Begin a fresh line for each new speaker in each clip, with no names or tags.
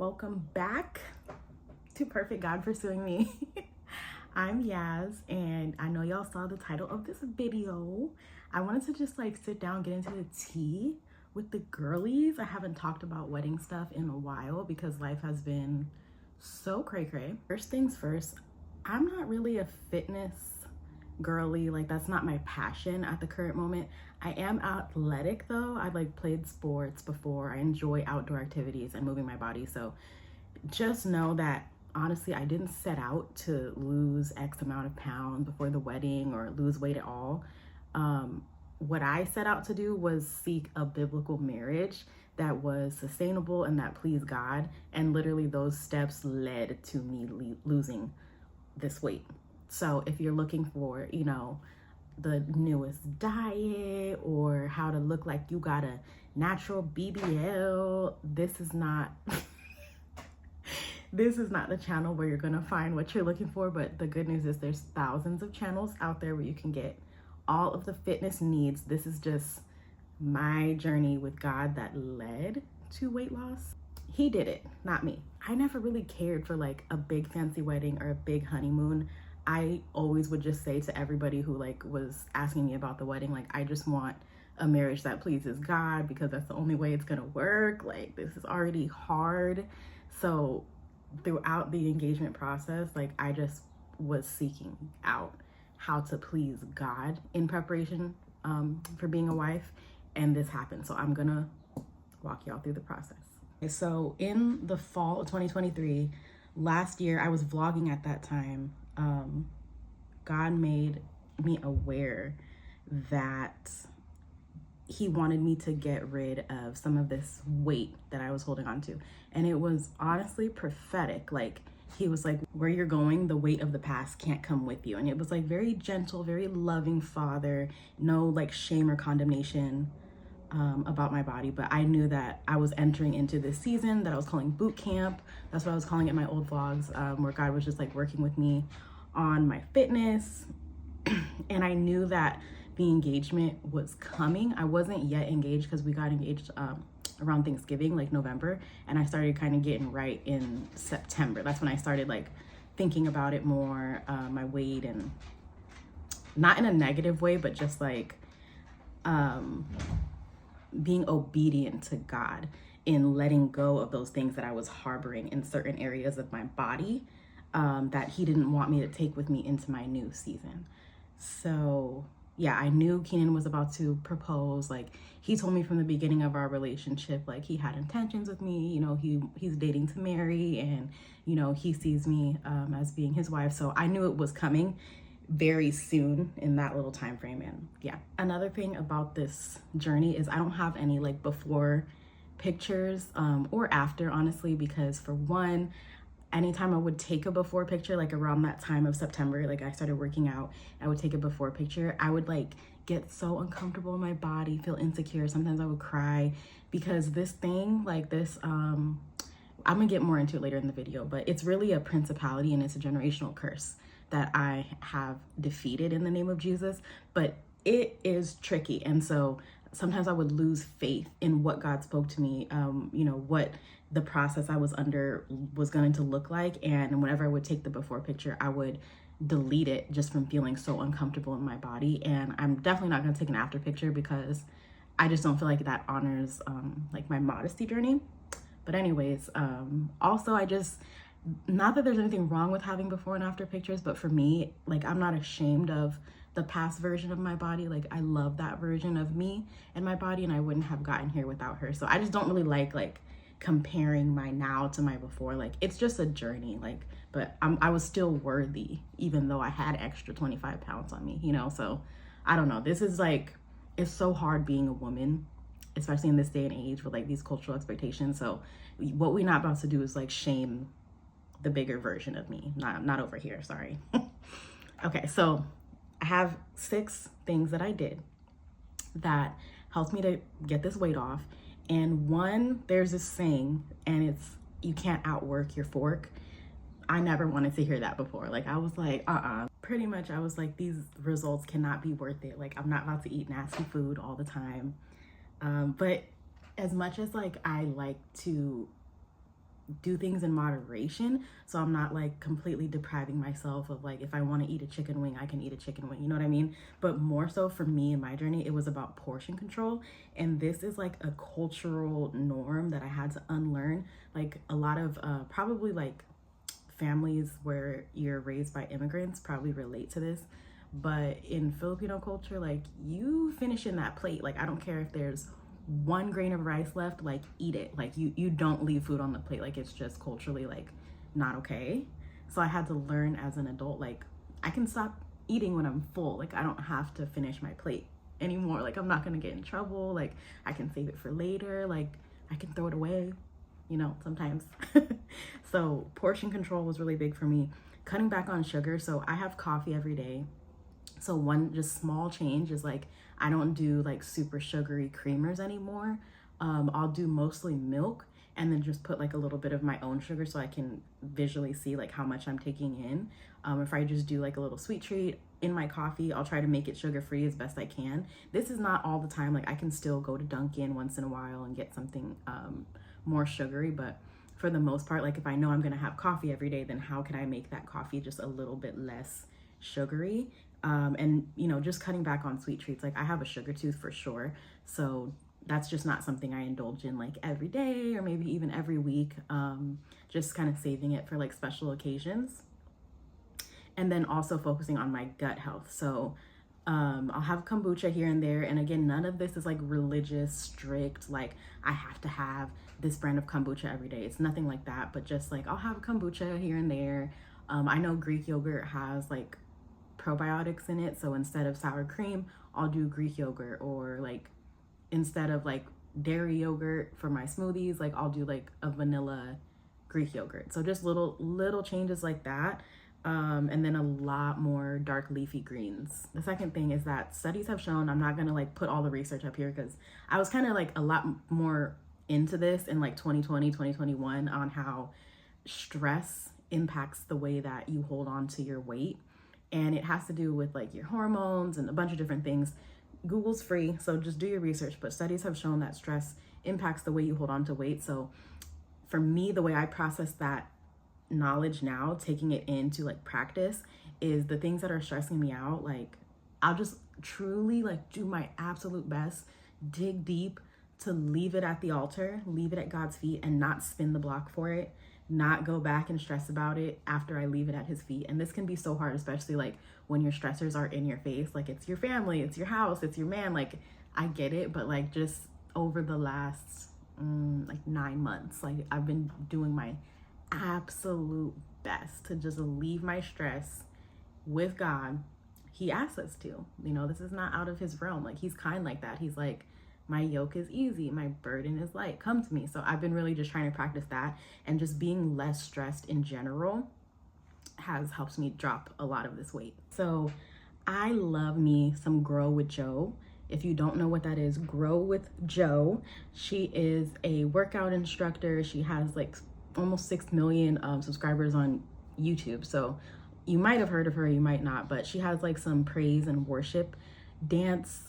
Welcome back to Perfect God Pursuing Me. I'm Yaz, and I know y'all saw the title of this video. I wanted to just sit down, get into the tea with the girlies. I haven't talked about wedding stuff in a while because life has been so cray-cray. First things first, I'm not really a fitness girly. That's not my passion at the current moment. I am athletic though. I played sports before. I enjoy outdoor activities and moving my body. So just know that honestly, I didn't set out to lose X amount of pounds before the wedding or lose weight at all. What I set out to do was seek a biblical marriage that was sustainable and that pleased God. And literally those steps led to me losing this weight. So if you're looking for, the newest diet or how to look like you got a natural BBL, this is not this is not the channel where you're gonna find what you're looking for. But the good news is there's thousands of channels out there where you can get all of the fitness needs. This is just my journey with God that led to weight loss. He did it, not me. I never really cared for a big fancy wedding or a big honeymoon. I always would just say to everybody who was asking me about the wedding, I just want a marriage that pleases God because that's the only way it's gonna work. This is already hard. So throughout the engagement process, I just was seeking out how to please God in preparation for being a wife, and this happened. So I'm gonna walk y'all through the process. So in the fall of 2023, last year, I was vlogging at that time. God made me aware that he wanted me to get rid of some of this weight that I was holding on to. And it was honestly prophetic. He was like, where you're going, the weight of the past can't come with you. And it was very gentle, very loving father, no shame or condemnation about my body. But I knew that I was entering into this season that I was calling boot camp. That's what I was calling it in my old vlogs, where God was just working with me on my fitness. And I knew that the engagement was coming. I wasn't yet engaged because we got engaged around Thanksgiving, November. And I started kind of getting right in September. That's when I started thinking about it more, my weight, and not in a negative way, but just being obedient to God in letting go of those things that I was harboring in certain areas of my body that he didn't want me to take with me into my new season. So yeah, I knew Keenan was about to propose. He told me from the beginning of our relationship, he had intentions with me. He's dating to marry, and he sees me as being his wife. So I knew it was coming very soon in that little time frame. And yeah, another thing about this journey is I don't have any before pictures or after, honestly, because for one, anytime I would take a before picture, around that time of September, I started working out, I would take a before picture, I would get so uncomfortable in my body, feel insecure. Sometimes I would cry because this thing I'm gonna get more into it later in the video, but it's really a principality and it's a generational curse that I have defeated in the name of Jesus. But it is tricky. And so sometimes I would lose faith in what God spoke to me, what the process I was under was going to look like. And whenever I would take the before picture, I would delete it just from feeling so uncomfortable in my body. And I'm definitely not going to take an after picture because I just don't feel like that honors my modesty journey. But anyways, also not that there's anything wrong with having before and after pictures, but for me, I'm not ashamed of the past version of my body. I love that version of me and my body, and I wouldn't have gotten here without her. So I just don't really like comparing my now to my before. It's just a journey, but I was still worthy even though I had extra 25 pounds on me, so I don't know. This is it's so hard being a woman, especially in this day and age with these cultural expectations. So what we're not about to do is shame the bigger version of me, not over here, sorry. Okay, so I have 6 things that I did that helped me to get this weight off. And one, there's this saying, and it's, you can't outwork your fork. I never wanted to hear that before. I was pretty much I was these results cannot be worth it. I'm not about to eat nasty food all the time. But as much as I like to do things in moderation, so I'm not like completely depriving myself of like, if I want to eat a chicken wing, I can eat a chicken wing, you know what I mean? But more so for me in my journey, it was about portion control. And this is like a cultural norm that I had to unlearn. Like a lot of probably like families where you're raised by immigrants probably relate to this, but in Filipino culture, like, you finish in that plate. Like, I don't care if there's 1 grain of rice left, like, eat it. Like, you don't leave food on the plate. Like, it's just culturally like not okay. So I had to learn as an adult, like, I can stop eating when I'm full. Like, I don't have to finish my plate anymore. Like, I'm not gonna get in trouble. Like, I can save it for later. Like, I can throw it away, you know, sometimes. So portion control was really big for me. Cutting back on sugar. So I have coffee every day. So one just small change is like, I don't do like super sugary creamers anymore. I'll do mostly milk, and then just put like a little bit of my own sugar so I can visually see like how much I'm taking in. If I just do like a little sweet treat in my coffee, I'll try to make it sugar-free as best I can. This is not all the time. Like, I can still go to Dunkin' once in a while and get something more sugary, but for the most part, like, if I know I'm gonna have coffee every day, then how can I make that coffee just a little bit less sugary? And, you know, just cutting back on sweet treats. Like, I have a sugar tooth for sure, so that's just not something I indulge in like every day or maybe even every week. Just kind of saving it for like special occasions. And then also focusing on my gut health. So I'll have kombucha here and there. And again, none of this is like religious, strict, like I have to have this brand of kombucha every day. It's nothing like that, but just like I'll have kombucha here and there. I know Greek yogurt has like probiotics in it. So instead of sour cream, I'll do Greek yogurt, or like instead of like dairy yogurt for my smoothies, like I'll do like a vanilla Greek yogurt. So just little changes like that. And then a lot more dark leafy greens. The second thing is that studies have shown, I'm not gonna like put all the research up here because I was kind of like a lot more into this in like 2020, 2021 on how stress impacts the way that you hold on to your weight. And it has to do with like your hormones and a bunch of different things. Google's free, so just do your research, but studies have shown that stress impacts the way you hold on to weight. So for me, the way I process that knowledge now, taking it into like practice, is the things that are stressing me out, like I'll just truly like do my absolute best, dig deep to leave it at the altar, leave it at God's feet, and not spin the block for it, not go back and stress about it after I leave it at his feet. And this can be so hard, especially like when your stressors are in your face, like it's your family, it's your house, it's your man. Like, I get it, but like just over the last like 9 months, like I've been doing my absolute best to just leave my stress with God. He asks us to, you know, this is not out of his realm. Like, he's kind like that. He's like, my yoke is easy, my burden is light, come to me. So I've been really just trying to practice that, and just being less stressed in general has helped me drop a lot of this weight. So I love me some Grow with Jo. If you don't know what that is, Grow with Jo, she is a workout instructor. She has like almost 6 million subscribers on YouTube. So you might have heard of her, you might not, but she has like some praise and worship dance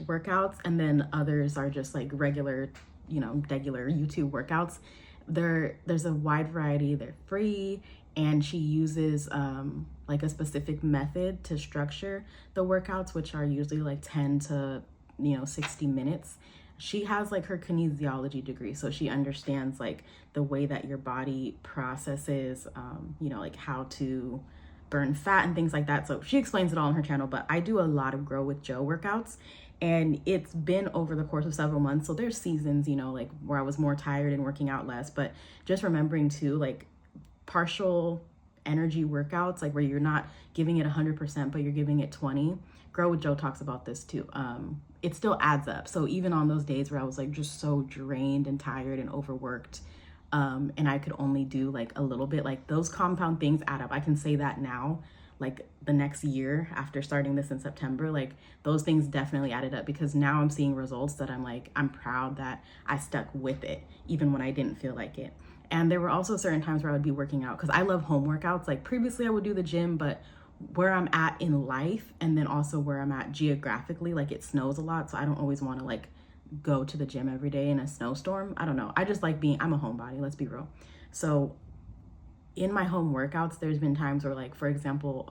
workouts, and then others are just like regular, you know, regular YouTube workouts. There's a wide variety, they're free, and she uses like a specific method to structure the workouts, which are usually like 10 to 60 minutes. She has like her kinesiology degree, so she understands like the way that your body processes like how to burn fat and things like that. So she explains it all on her channel, but I do a lot of Grow with Jo workouts, and it's been over the course of several months. So there's seasons, like where I was more tired and working out less, but just remembering too, like partial energy workouts, like where you're not giving it 100%, but you're giving it 20. Grow with Jo talks about this too. It still adds up. So even on those days where I was like just so drained and tired and overworked, and I could only do like a little bit, like those compound things add up. I can say that now, like the next year after starting this in September, like those things definitely added up, because now I'm seeing results that I'm proud that I stuck with it even when I didn't feel like it. And there were also certain times where I would be working out, because I love home workouts. Like previously I would do the gym, but where I'm at in life, and then also where I'm at geographically, like it snows a lot, so I don't always want to like go to the gym every day in a snowstorm. I don't know. I just like I'm a homebody, let's be real. So in my home workouts, there's been times where, like, for example,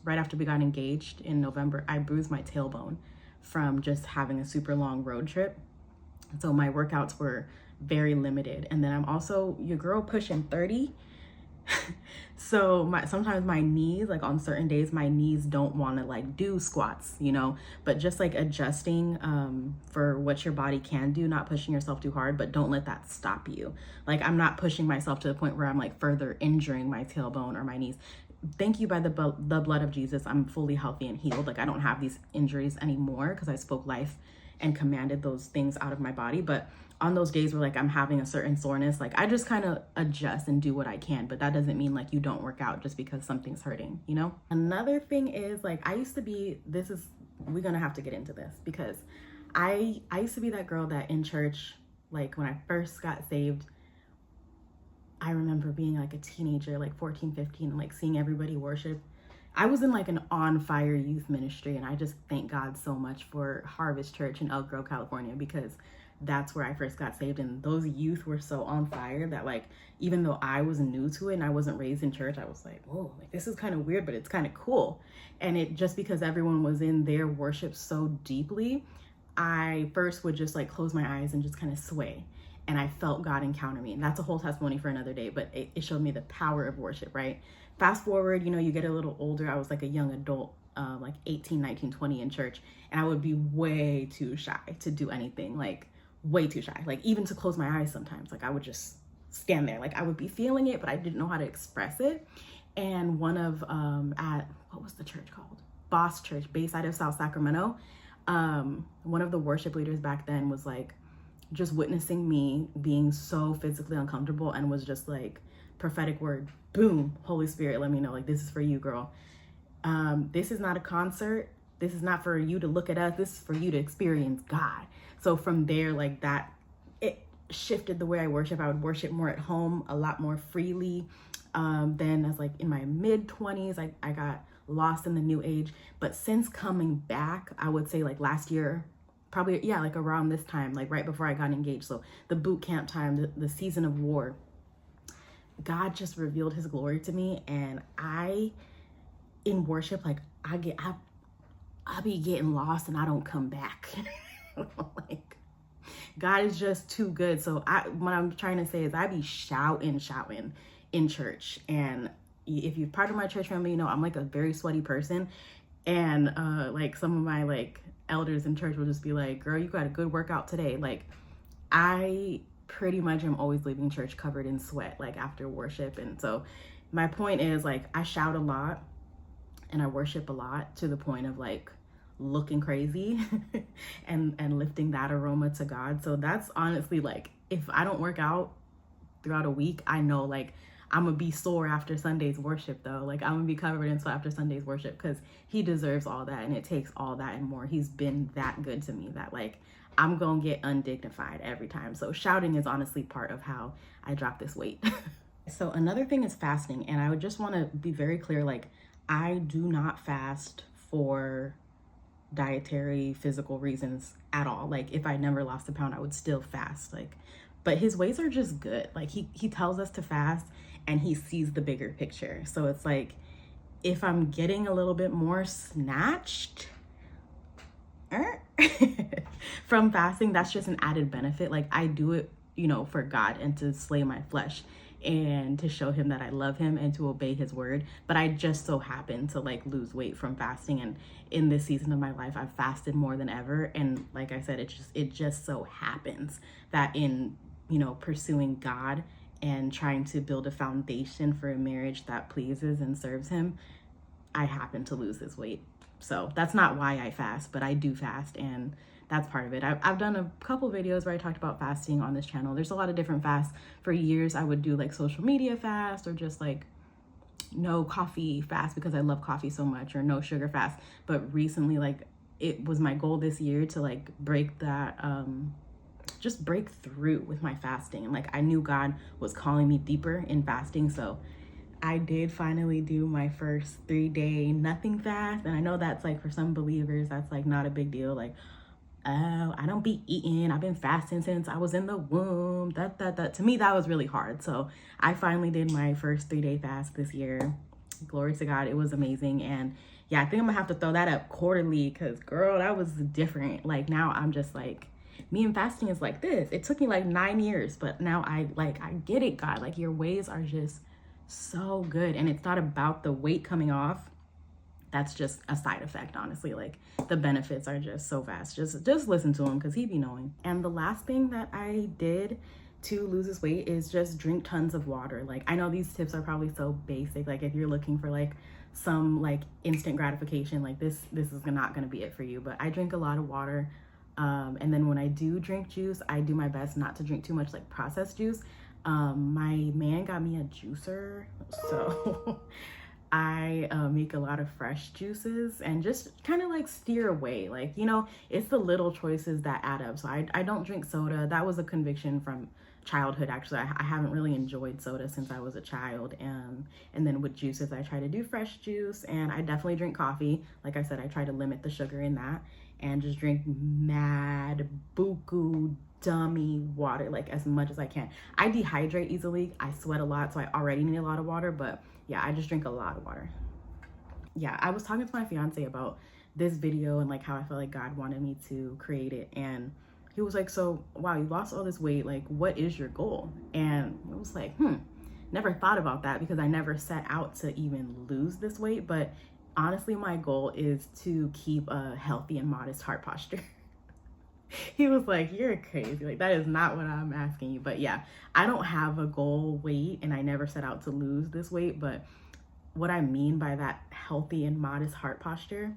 right after we got engaged in November, I bruised my tailbone from just having a super long road trip. So my workouts were very limited. And then I'm also your girl pushing 30. So sometimes my knees, like on certain days, my knees don't want to like do squats, but just like adjusting for what your body can do, not pushing yourself too hard, but don't let that stop you. Like, I'm not pushing myself to the point where I'm like further injuring my tailbone or my knees. Thank you, by the blood of Jesus, I'm fully healthy and healed. Like, I don't have these injuries anymore because I spoke life and commanded those things out of my body. But on those days where like I'm having a certain soreness, like I just kind of adjust and do what I can, but that doesn't mean like you don't work out just because something's hurting, Another thing is, like, I used to be, we're gonna have to get into this, because I used to be that girl that in church, like when I first got saved, I remember being like a teenager, like 14, 15, and like seeing everybody worship. I was in like an on fire youth ministry, and I just thank God so much for Harvest Church in Elk Grove, California, because that's where I first got saved. And those youth were so on fire that, like, even though I was new to it and I wasn't raised in church, I was like, whoa, like this is kind of weird, but it's kind of cool. And it just because everyone was in their worship so deeply, I first would just like close my eyes and just kind of sway. And I felt God encounter me. And that's a whole testimony for another day, but it showed me the power of worship, right? Fast forward, you get a little older. I was like a young adult, like 18, 19, 20 in church. And I would be way too shy to do anything, like way too shy. Like even to close my eyes sometimes, like I would just stand there. Like I would be feeling it, but I didn't know how to express it. And one of, what was the church called? Boss Church, Bayside of South Sacramento. One of the worship leaders back then was like, just witnessing me being so physically uncomfortable, and was just like, prophetic word, boom, Holy Spirit, let me know, like, this is for you, girl. This is not a concert. This is not for you to look at us. This is for you to experience God. So from there, like that, it shifted the way I worship. I would worship more at home, a lot more freely. Then as like in my mid 20s, I got lost in the new age. But since coming back, I would say like last year, probably, yeah, like around this time, like right before I got engaged. So the boot camp time, the season of war, God just revealed his glory to me. And in worship, like I be getting lost and I don't come back. Like, God is just too good. So what I'm trying to say is I be shouting in church. And if you're part of my church family, I'm like a very sweaty person. And like some of my like elders in church will just be like, girl, you got a good workout today. Like I pretty much am always leaving church covered in sweat, like after worship. And so my point is, like, I shout a lot and I worship a lot to the point of like looking crazy and lifting that aroma to God. So that's honestly, like, if I don't work out throughout a week, I know like I'm gonna be sore after Sunday's worship though. Like I'm gonna be covered in sweat after Sunday's worship, because he deserves all that, and it takes all that and more. He's been that good to me that like I'm gonna get undignified every time. So shouting is honestly part of how I drop this weight. So another thing is fasting, and I would just want to be very clear, like I do not fast for dietary physical reasons at all. Like if I never lost a pound, I would still fast. Like, but his ways are just good. Like he tells us to fast, and he sees the bigger picture. So it's like, if I'm getting a little bit more snatched from fasting, that's just an added benefit. Like I do it, for God and to slay my flesh and to show him that I love him and to obey his word. But I just so happen to like lose weight from fasting. And in this season of my life, I've fasted more than ever. And like I said, it just so happens that in, pursuing God and trying to build a foundation for a marriage that pleases and serves him, I happen to lose this weight. So that's not why I fast, but I do fast, and that's part of it. I've done a couple videos where I talked about fasting on this channel. There's a lot of different fasts. For years, I would do like social media fast, or just like no coffee fast because I love coffee so much, or no sugar fast. But recently, like it was my goal this year to like break that, just break through with my fasting. And like I knew God was calling me deeper in fasting. So I did finally do my first 3-day nothing fast. And I know that's like, for some believers, that's like not a big deal. Like oh, I don't be eating. I've been fasting since I was in the womb. That. To me, that was really hard. So I finally did my first 3-day fast this year. Glory to God. It was amazing. And yeah, I think I'm gonna have to throw that up quarterly because girl, that was different. Like now I'm just like, me and fasting is like this. It took me like 9 years, but now I get it, God. Like your ways are just so good. And it's not about the weight coming off. That's just a side effect, honestly. Like the benefits are just so vast. Just listen to him because he be knowing. And the last thing that I did to lose this weight is just drink tons of water. Like I know these tips are probably so basic. Like if you're looking for like some like instant gratification, like this is not gonna be it for you. But I drink a lot of water. And then when I do drink juice, I do my best not to drink too much like processed juice. My man got me a juicer, so I make a lot of fresh juices and just kind of like steer away. Like, you know, it's the little choices that add up. So I don't drink soda. That was a conviction from childhood. Actually, I haven't really enjoyed soda since I was a child. And then with juices, I try to do fresh juice, and I definitely drink coffee. Like I said, I try to limit the sugar in that and just drink mad buku dummy water, like as much as I can. I dehydrate easily. I sweat a lot, so I already need a lot of water, but yeah, I just drink a lot of water. Yeah, I was talking to my fiance about this video and like how I felt like God wanted me to create it. And he was like, so, wow, you lost all this weight. Like, what is your goal? And I was like, never thought about that because I never set out to even lose this weight. But honestly, my goal is to keep a healthy and modest heart posture. He was like, you're crazy. Like, that is not what I'm asking you. But yeah, I don't have a goal weight and I never set out to lose this weight. But what I mean by that healthy and modest heart posture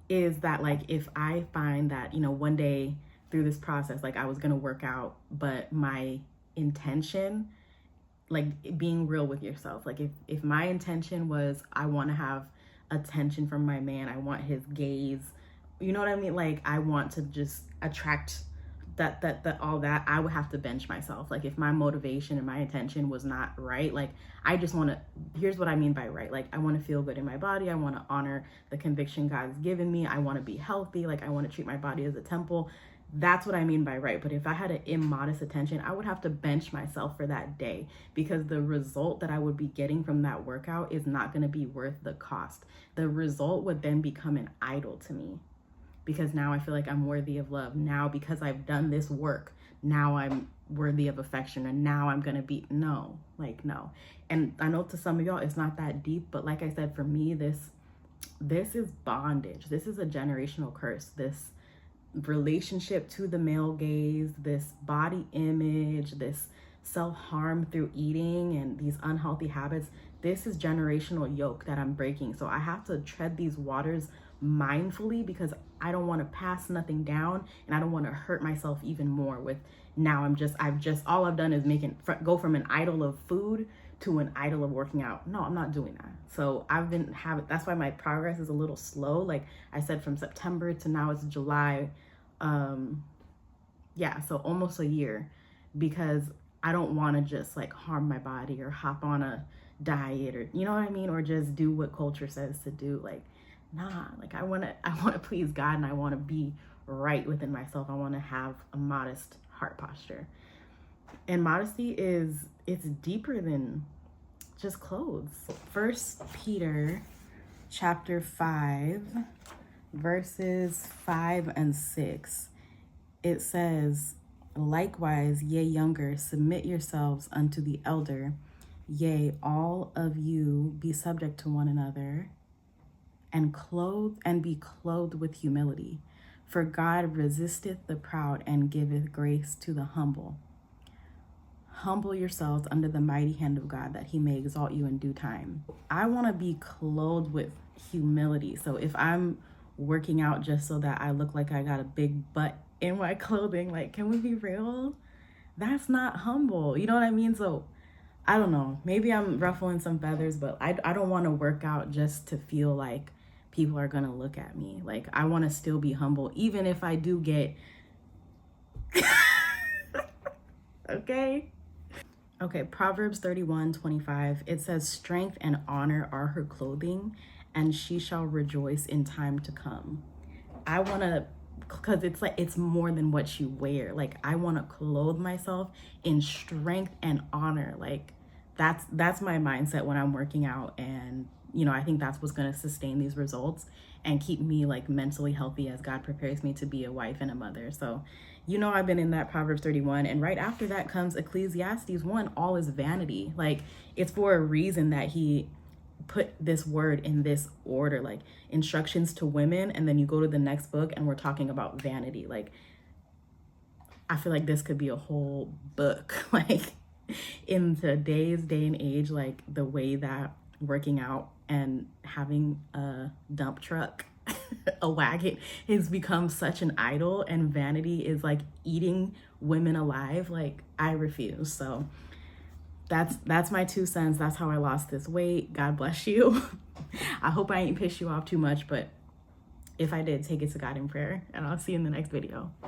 is that, like, if I find that, you know, one day through this process, like I was going to work out, but my intention, like being real with yourself, like if my intention was I want to have attention from my man, I want his gaze, you know what I mean? Like I want to just attract that all that, I would have to bench myself. Like if my motivation and my intention was not right, like I just want to, here's what I mean by right. Like I want to feel good in my body. I want to honor the conviction God's given me. I want to be healthy. Like I want to treat my body as a temple. That's what I mean by right. But if I had an immodest attention, I would have to bench myself for that day because the result that I would be getting from that workout is not going to be worth the cost. The result would then become an idol to me because now I feel like I'm worthy of love. Now, because I've done this work, now I'm worthy of affection, and now I'm going to be, no. And I know to some of y'all, it's not that deep, but like I said, for me, this is bondage. This is a generational curse. This relationship to the male gaze, this body image, this self-harm through eating and these unhealthy habits, this is generational yoke that I'm breaking. So I have to tread these waters mindfully because I don't want to pass nothing down and I don't want to hurt myself even more with now all I've done is go from an idol of food to an idol of working out. No, I'm not doing that. So that's why my progress is a little slow. Like I said, from September to now it's July. So almost a year, because I don't want to just like harm my body or hop on a diet or, you know what I mean? Or just do what culture says to do. Like, nah, like I want to please God and I want to be right within myself. I want to have a modest heart posture. And modesty it's deeper than just clothes. 1 Peter chapter 5, verses 5 and 6. It says, likewise, ye younger, submit yourselves unto the elder. Yea, all of you be subject to one another, and be clothed with humility. For God resisteth the proud and giveth grace to the humble. Humble yourselves under the mighty hand of God, that he may exalt you in due time. I want to be clothed with humility. So if I'm working out just so that I look like I got a big butt in my clothing, like, can we be real? That's not humble. You know what I mean? So I don't know. Maybe I'm ruffling some feathers, but I don't want to work out just to feel like people are going to look at me. Like, I want to still be humble, even if I do get... Okay, Proverbs 31:25. It says, strength and honor are her clothing, and she shall rejoice in time to come. I want to because it's like, it's more than what you wear. Like, I want to clothe myself in strength and honor. Like, that's my mindset when I'm working out. And you know, I think that's what's going to sustain these results and keep me like mentally healthy as God prepares me to be a wife and a mother. So, you know, I've been in that Proverbs 31, and right after that comes Ecclesiastes 1, all is vanity. Like, it's for a reason that he put this word in this order, like instructions to women, and then you go to the next book and we're talking about vanity. Like, I feel like this could be a whole book. Like, in today's day and age, like the way that working out and having a dump truck, a wagon, has become such an idol, and vanity is like eating women alive. Like, I refuse. So that's my 2 cents. That's how I lost this weight. God bless you. I hope I ain't pissed you off too much, but if I did, take it to God in prayer, and I'll see you in the next video.